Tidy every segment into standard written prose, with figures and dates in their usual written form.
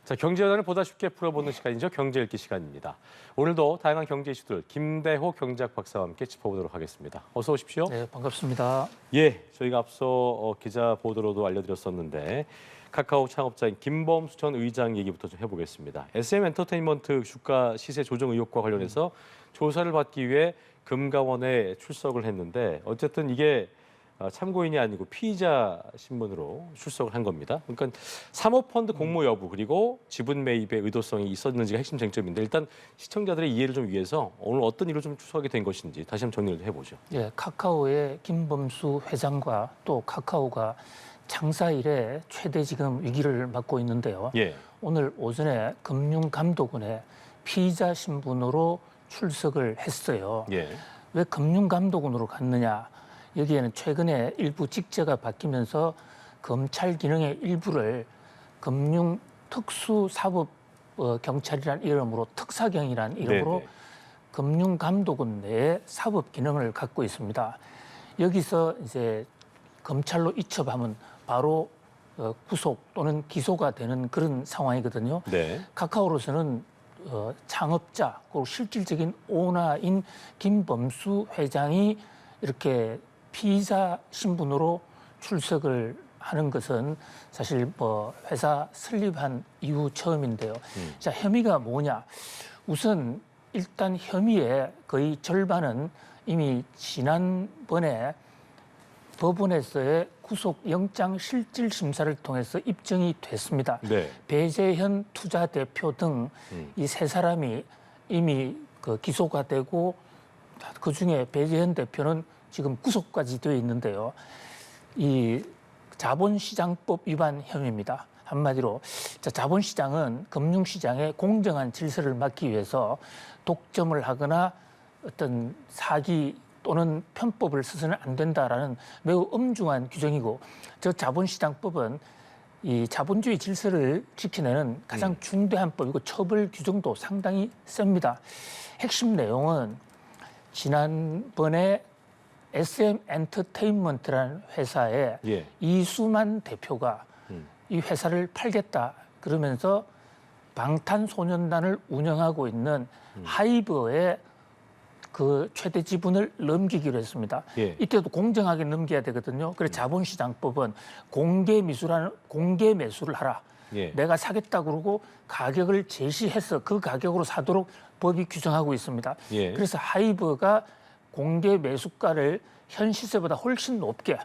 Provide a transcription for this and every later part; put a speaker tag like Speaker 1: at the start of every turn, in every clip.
Speaker 1: 자, 경제연화를 보다 쉽게 풀어보는 시간이죠. 경제 읽기 시간입니다. 오늘도 다양한 경제 이슈들 김대호 경제학 박사와 함께 짚어보도록 하겠습니다. 어서 오십시오.
Speaker 2: 네, 반갑습니다.
Speaker 1: 예, 저희가 앞서 기자 보도로도 알려드렸었는데 카카오 창업자인 김범수 전 의장 얘기부터 좀 해보겠습니다. SM 엔터테인먼트 주가 시세 조정 의혹과 관련해서 조사를 받기 위해 금감원에 출석을 했는데 어쨌든 이게 참고인이 아니고 피의자 신분으로 출석을 한 겁니다. 그러니까 사모펀드 공모 여부 그리고 지분 매입의 의도성이 있었는지가 핵심 쟁점인데 일단 시청자들의 이해를 좀 위해서 오늘 어떤 일로 좀 출석이 된 것인지 다시 한번 정리를 해보죠.
Speaker 2: 예, 카카오의 김범수 회장과 또 카카오가 창사 이래 최대 지금 위기를 맞고 있는데요.
Speaker 1: 예.
Speaker 2: 오늘 오전에 금융감독원에 피의자 신분으로 출석을 했어요.
Speaker 1: 예.
Speaker 2: 왜 금융감독원으로 갔느냐? 여기에는 최근에 일부 직제가 바뀌면서 검찰 기능의 일부를 금융특수사법 경찰이라는 이름으로 특사경이라는 이름으로
Speaker 1: 네네.
Speaker 2: 금융감독원 내에 사법 기능을 갖고 있습니다. 여기서 이제 검찰로 이첩하면 바로 구속 또는 기소가 되는 그런 상황이거든요.
Speaker 1: 네.
Speaker 2: 카카오로서는 창업자 그리고 실질적인 오너인 김범수 회장이 이렇게 피의자 신분으로 출석을 하는 것은 사실 뭐 회사 설립한 이후 처음인데요. 자, 혐의가 뭐냐? 우선 일단 혐의의 거의 절반은 이미 지난번에 법원에서의 구속영장 실질 심사를 통해서 입증이 됐습니다.
Speaker 1: 네.
Speaker 2: 배재현 투자대표 등 이 세 사람이 이미 기소가 되고 그중에 배재현 대표는 지금 구속까지 되어 있는데요. 이 자본시장법 위반 혐의입니다. 한마디로 자본시장은 금융시장의 공정한 질서를 막기 위해서 독점을 하거나 어떤 사기 또는 편법을 써서는 안 된다라는 매우 엄중한 규정이고 저 자본시장법은 이 자본주의 질서를 지키는 가장 중대한 법이고 처벌 규정도 상당히 셉니다. 핵심 내용은 지난번에 SM 엔터테인먼트라는 회사에
Speaker 1: 예.
Speaker 2: 이수만 대표가 이 회사를 팔겠다 그러면서 방탄소년단을 운영하고 있는 하이브에 그 최대 지분을 넘기기로 했습니다.
Speaker 1: 예.
Speaker 2: 이때도 공정하게 넘겨야 되거든요. 그래서 자본시장법은 공개 매수를 하라.
Speaker 1: 예.
Speaker 2: 내가 사겠다 그러고 가격을 제시해서 그 가격으로 사도록 법이 규정하고 있습니다.
Speaker 1: 예.
Speaker 2: 그래서 하이브가 공개 매수가를 현 시세보다 훨씬 높게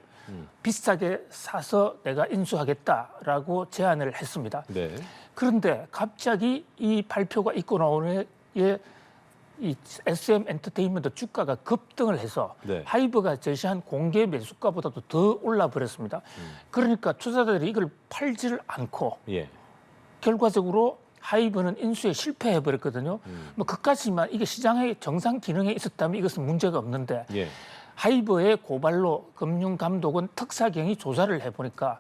Speaker 2: 비싸게 사서 내가 인수하겠다라고 제안을 했습니다.
Speaker 1: 네.
Speaker 2: 그런데 갑자기 이 발표가 있고 나오는 이 SM 엔터테인먼트 주가가 급등을 해서
Speaker 1: 네.
Speaker 2: 하이브가 제시한 공개 매수가보다도 더 올라 버렸습니다. 그러니까 투자자들이 이걸 팔지를 않고
Speaker 1: 예.
Speaker 2: 결과적으로 하이브는 인수에 실패해 버렸거든요. 뭐 그까지만 이게 시장의 정상 기능에 있었다면 이것은 문제가 없는데
Speaker 1: 예.
Speaker 2: 하이브의 고발로 금융감독원 특사경이 조사를 해보니까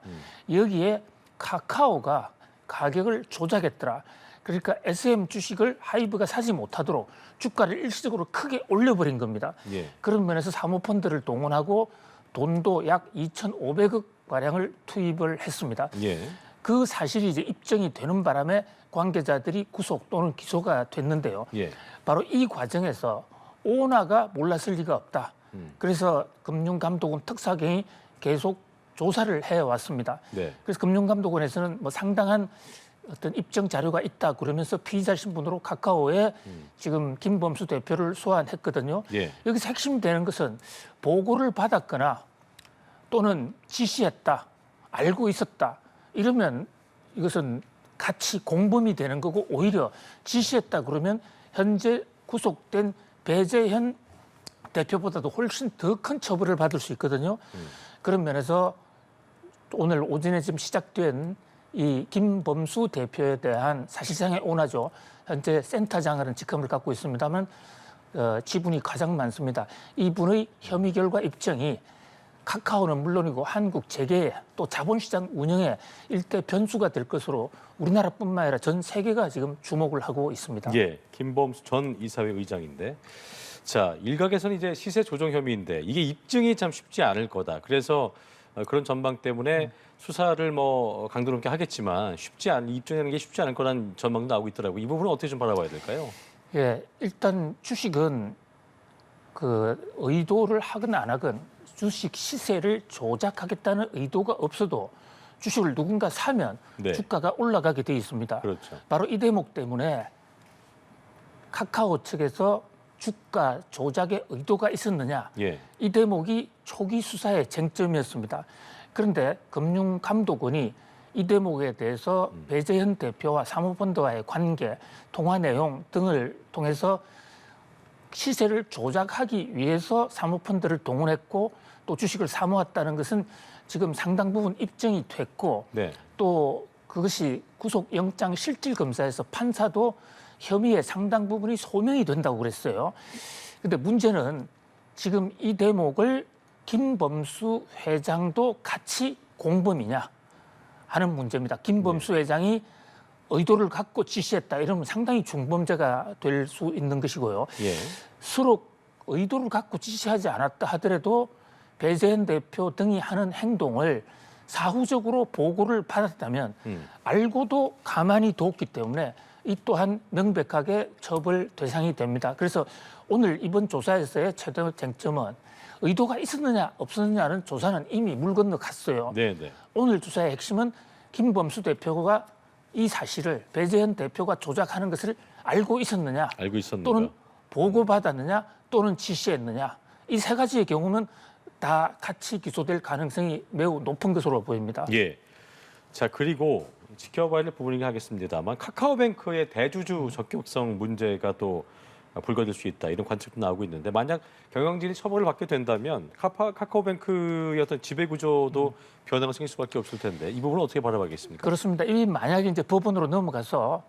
Speaker 2: 여기에 카카오가 가격을 조작했더라. 그러니까 SM 주식을 하이브가 사지 못하도록 주가를 일시적으로 크게 올려버린 겁니다.
Speaker 1: 예.
Speaker 2: 그런 면에서 사모펀드를 동원하고 돈도 약 2,500억 가량을 투입을 했습니다.
Speaker 1: 예.
Speaker 2: 그 사실이 이제 입증이 되는 바람에 관계자들이 구속 또는 기소가 됐는데요.
Speaker 1: 예.
Speaker 2: 바로 이 과정에서 오너가 몰랐을 리가 없다. 그래서 금융감독원 특사경이 계속 조사를 해왔습니다.
Speaker 1: 네.
Speaker 2: 그래서 금융감독원에서는 뭐 상당한 어떤 입증 자료가 있다 그러면서 피의자 신분으로 카카오에 지금 김범수 대표를 소환했거든요.
Speaker 1: 예.
Speaker 2: 여기서 핵심 되는 것은 보고를 받았거나 또는 지시했다, 알고 있었다 이러면 이것은 같이 공범이 되는 거고 오히려 지시했다 그러면 현재 구속된 배재현 대표보다도 훨씬 더 큰 처벌을 받을 수 있거든요. 그런 면에서 오늘 오전에 지금 시작된 이 김범수 대표에 대한 사실상의 오너죠. 현재 센터장이라는 직함을 갖고 있습니다만 지분이 가장 많습니다. 이분의 혐의 결과 입증이 카카오는 물론이고 한국 재계에 또 자본시장 운영에 일대 변수가 될 것으로 우리나라뿐만 아니라 전 세계가 지금 주목을 하고 있습니다.
Speaker 1: 예. 김범수 전 이사회 의장인데 자, 일각에서는 이제 시세 조정 혐의인데 이게 입증이 참 쉽지 않을 거다. 그래서 그런 전망 때문에 수사를 뭐 강도 높게 하겠지만 입증하는 게 쉽지 않을 거란 전망도 나오고 있더라고요. 이 부분은 어떻게 좀 바라봐야 될까요?
Speaker 2: 예, 일단 주식은 그 의도를 하건 안 하건 주식 시세를 조작하겠다는 의도가 없어도 주식을 누군가 사면
Speaker 1: 네.
Speaker 2: 주가가 올라가게 돼 있습니다.
Speaker 1: 그렇죠.
Speaker 2: 바로 이 대목 때문에 카카오 측에서 주가 조작의 의도가 있었느냐,
Speaker 1: 예.
Speaker 2: 이 대목이 초기 수사의 쟁점이었습니다. 그런데 금융감독원이 이 대목에 대해서 배재현 대표와 사모펀드와의 관계, 통화 내용 등을 통해서 시세를 조작하기 위해서 사모펀드를 동원했고 또 주식을 사모았다는 것은 지금 상당 부분 입증이 됐고
Speaker 1: 네.
Speaker 2: 또 그것이 구속영장 실질검사에서 판사도 혐의의 상당 부분이 소명이 된다고 그랬어요. 근데 문제는 지금 이 대목을 김범수 회장도 같이 공범이냐 하는 문제입니다. 김범수 회장이 의도를 갖고 지시했다 이러면 상당히 중범죄가 될 수 있는 것이고요.
Speaker 1: 예.
Speaker 2: 서로 의도를 갖고 지시하지 않았다 하더라도 배재현 대표 등이 하는 행동을 사후적으로 보고를 받았다면 알고도 가만히 뒀기 때문에 이 또한 명백하게 처벌 대상이 됩니다. 그래서 오늘 이번 조사에서의 최대 쟁점은 의도가 있었느냐 없었느냐는 조사는 이미 물 건너 갔어요.
Speaker 1: 네, 네.
Speaker 2: 오늘 조사의 핵심은 김범수 대표가 이 사실을 배재현 대표가 조작하는 것을 알고 있었느냐,
Speaker 1: 알고 있었는가?
Speaker 2: 또는 보고받았느냐, 또는 지시했느냐. 이 세 가지의 경우는 다 같이 기소될 가능성이 매우 높은 것으로 보입니다.
Speaker 1: 예. 자, 그리고 지켜봐야 될 부분이긴 하겠습니다만 카카오뱅크의 대주주 적격성 문제가 또 불거질 수 있다 이런 관측도 나오고 있는데 만약 경영진이 처벌을 받게 된다면 카카오뱅크의 어떤 지배 구조도 변화가 생길 수밖에 없을 텐데 이 부분은 어떻게 바라봐야겠습니까?
Speaker 2: 그렇습니다. 이 만약에 이제 법원으로 넘어가서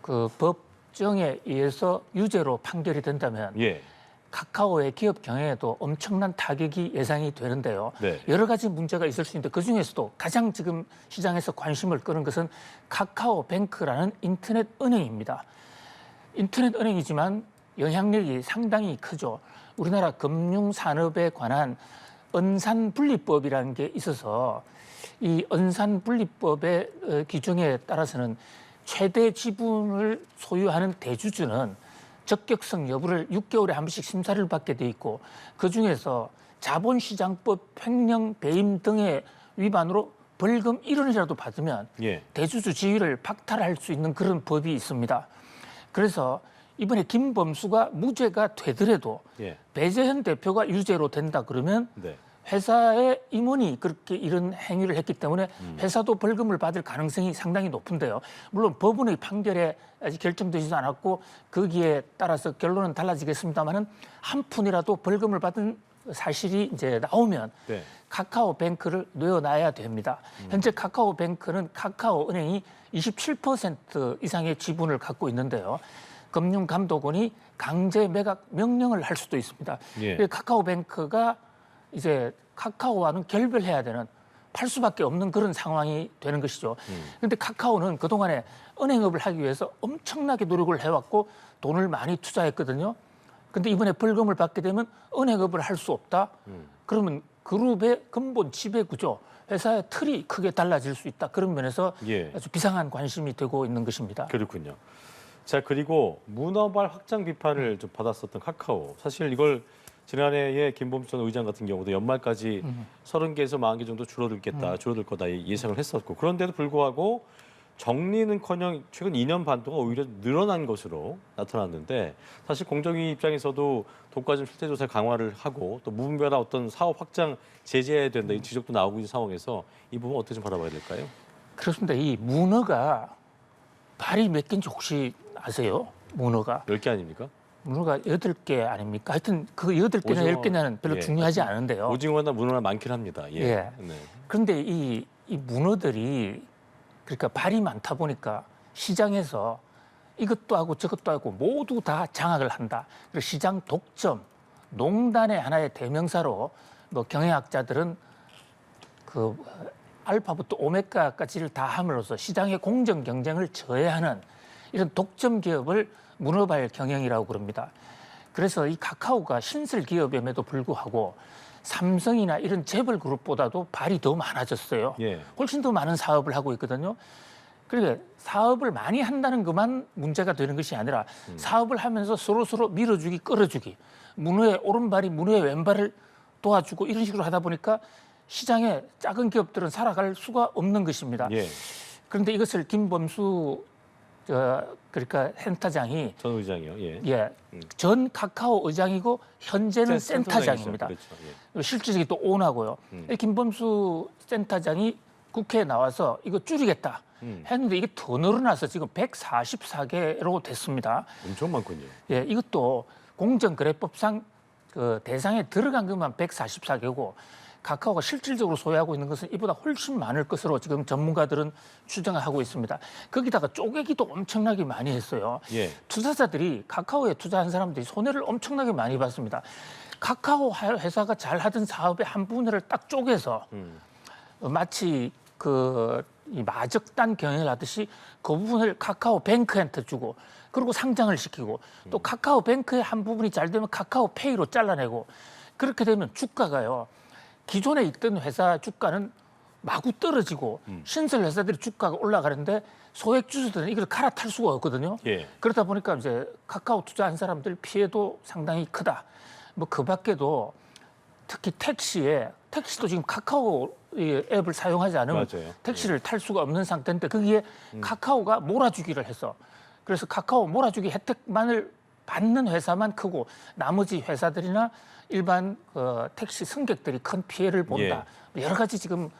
Speaker 2: 그 법정에 의해서 유죄로 판결이 된다면
Speaker 1: 예.
Speaker 2: 카카오의 기업 경영에도 엄청난 타격이 예상이 되는데요.
Speaker 1: 네.
Speaker 2: 여러 가지 문제가 있을 수 있는데 그중에서도 가장 지금 시장에서 관심을 끄는 것은 카카오뱅크라는 인터넷 은행입니다. 인터넷 은행이지만 영향력이 상당히 크죠. 우리나라 금융산업에 관한 은산분리법이라는 게 있어서 이 은산분리법의 규정에 따라서는 최대 지분을 소유하는 대주주는 적격성 여부를 6개월에 한 번씩 심사를 받게 돼 있고 그중에서 자본시장법 횡령 배임 등의 위반으로 벌금 1원이라도 받으면
Speaker 1: 예.
Speaker 2: 대주주 지위를 박탈할 수 있는 그런 법이 있습니다. 그래서 이번에 김범수가 무죄가 되더라도
Speaker 1: 예.
Speaker 2: 배재현 대표가 유죄로 된다 그러면
Speaker 1: 네.
Speaker 2: 회사의 임원이 그렇게 이런 행위를 했기 때문에 회사도 벌금을 받을 가능성이 상당히 높은데요. 물론 법원의 판결에 아직 결정되지도 않았고 거기에 따라서 결론은 달라지겠습니다만은 한 푼이라도 벌금을 받은 사실이 이제 나오면
Speaker 1: 네.
Speaker 2: 카카오뱅크를 내어놔야 됩니다. 현재 카카오뱅크는 카카오은행이 27% 이상의 지분을 갖고 있는데요. 금융감독원이 강제 매각 명령을 할 수도 있습니다.
Speaker 1: 예.
Speaker 2: 카카오뱅크가 이제 카카오와는 결별해야 되는 팔 수밖에 없는 그런 상황이 되는 것이죠. 그런데 카카오는 그동안에 은행업을 하기 위해서 엄청나게 노력을 해왔고 돈을 많이 투자했거든요. 근데 이번에 벌금을 받게 되면 은행업을 할 수 없다. 그러면 그룹의 근본 지배 구조, 회사의 틀이 크게 달라질 수 있다. 그런 면에서
Speaker 1: 예.
Speaker 2: 아주 비상한 관심이 되고 있는 것입니다.
Speaker 1: 그렇군요. 자, 그리고 문어발 확장 비판을 좀 받았었던 카카오. 사실 이걸 지난해에 김범수 전 의장 같은 경우도 연말까지 30개에서 40개 정도 줄어들 거다 예상을 했었고 그런데도 불구하고 정리는커녕 최근 2년 반 동안 오히려 늘어난 것으로 나타났는데 사실 공정위 입장에서도 독과점 실태 조사 강화를 하고 또 무분별한 어떤 사업 확장 제재해야 된다 이 지적도 나오고 있는 상황에서 이 부분 어떻게 좀 바라봐야 될까요?
Speaker 2: 그렇습니다. 이 문어가 발이 몇 개인지 혹시 아세요? 문어가.
Speaker 1: 10개 아닙니까?
Speaker 2: 문어가 8개 아닙니까? 하여튼 그 8개나
Speaker 1: 오징어,
Speaker 2: 10개냐는 별로
Speaker 1: 예.
Speaker 2: 중요하지 않은데요.
Speaker 1: 오징어나 문어나 많긴 합니다. 예.
Speaker 2: 예.
Speaker 1: 네.
Speaker 2: 그런데 이 문어들이 그러니까 발이 많다 보니까 시장에서 이것도 하고 저것도 하고 모두 다 장악을 한다. 그리고 시장 독점, 농단의 하나의 대명사로 뭐 경영학자들은 그 알파부터 오메가까지를 다 함으로써 시장의 공정 경쟁을 저해하는 이런 독점 기업을 문어발 경영이라고 그럽니다. 그래서 이 카카오가 신설 기업임에도 불구하고 삼성이나 이런 재벌 그룹보다도 발이 더 많아졌어요.
Speaker 1: 예.
Speaker 2: 훨씬 더 많은 사업을 하고 있거든요. 그러니까 사업을 많이 한다는 것만 문제가 되는 것이 아니라 사업을 하면서 서로 밀어주기, 끌어주기, 문어의 오른발이 문어의 왼발을 도와주고 이런 식으로 하다 보니까 시장에 작은 기업들은 살아갈 수가 없는 것입니다.
Speaker 1: 예.
Speaker 2: 그런데 이것을 김범수 그러니까 센터장이
Speaker 1: 전 의장이요. 예.
Speaker 2: 전 카카오 의장이고 현재는 센터장입니다.
Speaker 1: 그렇죠. 예.
Speaker 2: 실질적이 또 오나고요. 김범수 센터장이 국회에 나와서 이거 줄이겠다 했는데 이게 더 늘어나서 지금 144개로 됐습니다.
Speaker 1: 엄청 많군요.
Speaker 2: 예, 이것도 공정거래법상 그 대상에 들어간 것만 144개고 카카오가 실질적으로 소유하고 있는 것은 이보다 훨씬 많을 것으로 지금 전문가들은 추정하고 있습니다. 거기다가 쪼개기도 엄청나게 많이 했어요.
Speaker 1: 예.
Speaker 2: 투자자들이 카카오에 투자한 사람들이 손해를 엄청나게 많이 봤습니다. 카카오 회사가 잘 하던 사업의 한 분야를 딱 쪼개서 마치 이 마적단 경영을 하듯이 그 부분을 카카오뱅크한테 주고 그리고 상장을 시키고 또 카카오뱅크의 한 부분이 잘 되면 카카오페이로 잘라내고 그렇게 되면 주가가요. 기존에 있던 회사 주가는 마구 떨어지고 신설 회사들이 주가가 올라가는데 소액 주주들은 이걸 갈아탈 수가 없거든요.
Speaker 1: 예.
Speaker 2: 그러다 보니까 이제 카카오 투자한 사람들 피해도 상당히 크다. 뭐 그 밖에도 특히 택시도 지금 카카오 이 앱을 사용하지 않으면
Speaker 1: 맞아요.
Speaker 2: 택시를 탈 수가 없는 상태인데 거기에 카카오가 몰아주기를 해서 그래서 카카오 몰아주기 혜택만을 받는 회사만 크고 나머지 회사들이나 일반 택시 승객들이 큰 피해를 본다. 여러 가지 지금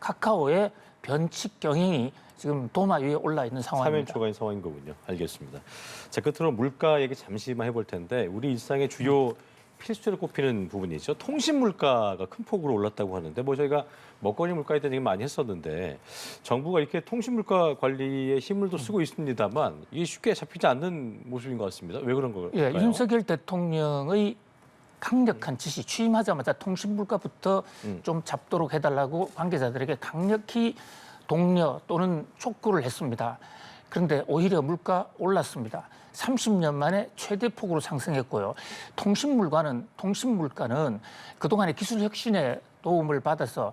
Speaker 2: 카카오의 변칙 경영이 지금 도마 위에 올라 있는 상황입니다.
Speaker 1: 사면초가인 상황인 거군요. 알겠습니다. 자, 끝으로 물가 얘기 잠시만 해볼 텐데 우리 일상의 주요 필수로 꼽히는 부분이죠. 통신 물가가 큰 폭으로 올랐다고 하는데 뭐 저희가 먹거리 물가에 대한 얘기 많이 했었는데 정부가 이렇게 통신 물가 관리에 힘을 또 쓰고 있습니다만 이게 쉽게 잡히지 않는 모습인 것 같습니다. 왜 그런 걸까요?
Speaker 2: 예, 윤석열 대통령의 강력한 지시, 취임하자마자 통신 물가부터 좀 잡도록 해달라고 관계자들에게 강력히 독려 또는 촉구를 했습니다. 그런데 오히려 물가 올랐습니다. 30년 만에 최대 폭으로 상승했고요. 통신 물가는 그동안의 기술 혁신에 도움을 받아서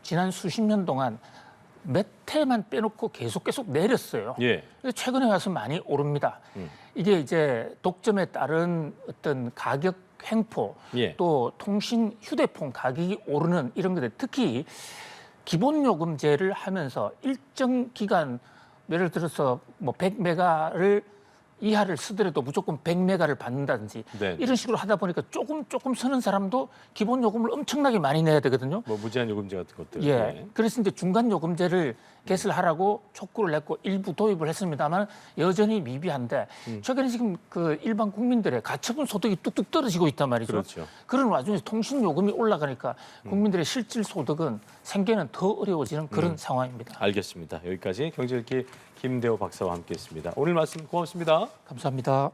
Speaker 2: 지난 수십 년 동안 몇 해만 빼놓고 계속 내렸어요.
Speaker 1: 예.
Speaker 2: 최근에 와서 많이 오릅니다. 이게 이제 독점에 따른 어떤 가격 횡포,
Speaker 1: 예.
Speaker 2: 또 통신 휴대폰 가격이 오르는 이런 것들, 특히 기본 요금제를 하면서 일정 기간 예를 들어서 뭐 100메가를 이하를 쓰더라도 무조건 100메가를 받는다든지
Speaker 1: 네.
Speaker 2: 이런 식으로 하다 보니까 조금 쓰는 사람도 기본 요금을 엄청나게 많이 내야 되거든요.
Speaker 1: 뭐 무제한 요금제 같은 것들.
Speaker 2: 예.
Speaker 1: 네.
Speaker 2: 그래서 이제 중간 요금제를 개설하라고 촉구를 했고 일부 도입을 했습니다만 여전히 미비한데 최근에 지금 그 일반 국민들의 가처분 소득이 뚝뚝 떨어지고 있단 말이죠.
Speaker 1: 그렇죠.
Speaker 2: 그런 와중에 통신 요금이 올라가니까 국민들의 실질 소득은 생계는 더 어려워지는 그런 상황입니다.
Speaker 1: 알겠습니다. 여기까지 경제읽기 김대호 박사와 함께했습니다. 오늘 말씀 고맙습니다.
Speaker 2: 감사합니다.